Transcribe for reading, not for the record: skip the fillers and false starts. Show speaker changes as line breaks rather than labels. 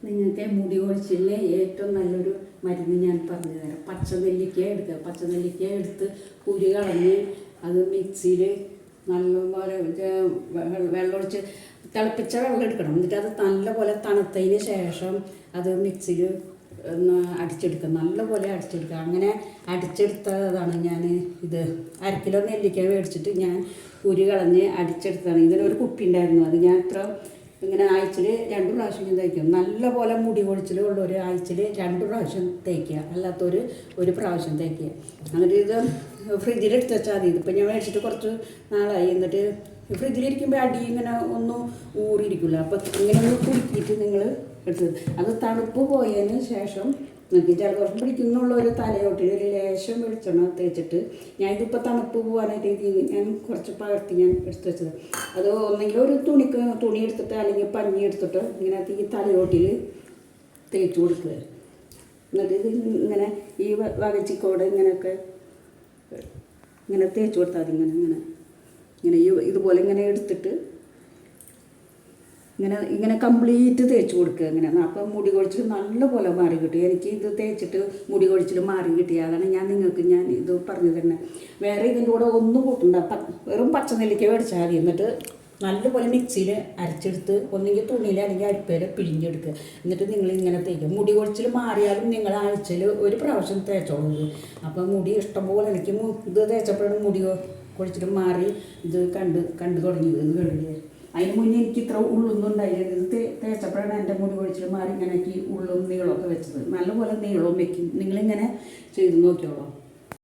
നിങ്ങൾക്ക് മുടി കൊഴിച്ചിലിന് ഏറ്റവും നല്ലൊരു മരുന്ന് ഞാൻ പറഞ്ഞു തരാം. പച്ചനെല്ലിക്ക എടുക്കുക. പച്ചനെല്ലിക്ക എടുത്ത് കുരു കളഞ്ഞ് അത് മിക്സിയിൽ നല്ലപോലെ വെള്ളമൊഴിച്ച് തിളപ്പിച്ച വെള്ളം എടുക്കണം. എന്നിട്ട് അത് നല്ലപോലെ തണുത്തതിന് ശേഷം അത് മിക്സിയിൽ അടിച്ചെടുക്കുക. നല്ലപോലെ അടിച്ചെടുക്കുക. അങ്ങനെ അടിച്ചെടുത്തതാണ് ഞാൻ ഇത് 1 കിലോ നെല്ലിക്ക മേടിച്ചിട്ട് ഞാൻ കുരു കളഞ്ഞ് അടിച്ചെടുത്തതാണ്. ഇതിനൊരു കുപ്പി ഉണ്ടായിരുന്നു. അത് ഞാൻ ഇങ്ങനെ ആഴ്ചയിൽ 2 പ്രാവശ്യം ഞാൻ തേക്കും. നല്ലപോലെ മുടി കൊഴിച്ചിലുള്ളൊരു ആഴ്ചയിൽ 2 പ്രാവശ്യം തേക്കുക, അല്ലാത്തൊരു 1 പ്രാവശ്യം തേക്കുക. എന്നിട്ട് ഇത് ഫ്രിഡ്ജിലെടുത്ത് വെച്ചാൽ മതി. ഇതിപ്പോൾ ഞാൻ മേടിച്ചിട്ട് കുറച്ച് നാളായി. എന്നിട്ട് ഫ്രിഡ്ജിലിരിക്കുമ്പോൾ അടി ഇങ്ങനെ ഒന്നും ഊറിയിരിക്കില്ല. അപ്പോൾ ഇങ്ങനെ ഒന്ന് കുറുക്കിയിട്ട് നിങ്ങൾ എടുത്തത് അത് തണുപ്പ് പോയതിന് ശേഷം നിങ്ങൾക്ക് ജലദോഷം പിടിക്കുന്നുള്ളൊരു തലയോട്ടിൽ ഒരു ലേശം വെളിച്ചെണ്ണ തേച്ചിട്ട് ഞാൻ ഇതിപ്പോൾ തണുപ്പ് പോകാനായിട്ട് ഞാൻ കുറച്ച് പകർത്തി ഞാൻ എടുത്ത് വെച്ചത്. അത് ഒന്നെങ്കിൽ ഒരു തുണി എടുത്തിട്ട് അല്ലെങ്കിൽ പഞ്ഞി എടുത്തിട്ട് ഇങ്ങനെ ഈ തലയോട്ടിൽ തേച്ച് കൊടുക്കുക. എന്നിട്ട് ഇത് ഇങ്ങനെ ഈ വകച്ചിക്കോടെ ഇങ്ങനെയൊക്കെ ഇങ്ങനെ തേച്ച് കൊടുത്താൽ മതി. ഇങ്ങനെ ഇതുപോലെ ഇങ്ങനെ എടുത്തിട്ട് ഇങ്ങനെ കംപ്ലീറ്റ് തേച്ച് കൊടുക്കുക. ഇങ്ങനെ അപ്പം മുടി കൊഴിച്ചിൽ നല്ലപോലെ മാറി കിട്ടും. എനിക്ക് ഇത് തേച്ചിട്ട് മുടി കൊഴിച്ചിൽ മാറി കിട്ടി. അതാണ് ഞാൻ ഇത് പറഞ്ഞു തന്നെ. വേറെ ഇതിൻ്റെ കൂടെ ഒന്നും കൂട്ടണ്ട. വെറും പച്ചനെല്ലിക്ക മേടിച്ചാൽ മതി. എന്നിട്ട് നല്ലപോലെ മിക്സിയിൽ അരച്ചെടുത്ത് ഒന്നെങ്കിൽ തുണിയിൽ അല്ലെങ്കിൽ അരിപ്പയിൽ പിഴിഞ്ഞെടുക്കുക. എന്നിട്ട് നിങ്ങൾ ഇങ്ങനെ തേക്കുക. മുടി കൊഴിച്ചിൽ മാറിയാലും നിങ്ങൾ ആഴ്ചയിൽ 1 പ്രാവശ്യം തേച്ചോളൂ. അപ്പം മുടി ഇഷ്ടംപോലെ എനിക്ക് ഇത് തേച്ചപ്പോഴാണ് മുടി കൊഴിച്ചിൽ മാറി ഇത് കണ്ടു തുടങ്ങിയത്. ഇത് കണ്ടില്ലേ? അതിന് മുന്നേ എനിക്ക് ഇത്ര ഉള്ളൊന്നും ഉണ്ടായിരുന്നു. ഇത് തേച്ചപ്പോഴാണ് എൻ്റെ മുടി കൊഴിച്ചിൽ മാറി ഇങ്ങനെ ഉള്ളും നീളമൊക്കെ വെച്ചത്. നല്ലപോലെ നീളവും വെക്കും. നിങ്ങളിങ്ങനെ ചെയ്ത് നോക്കിയോളൂ.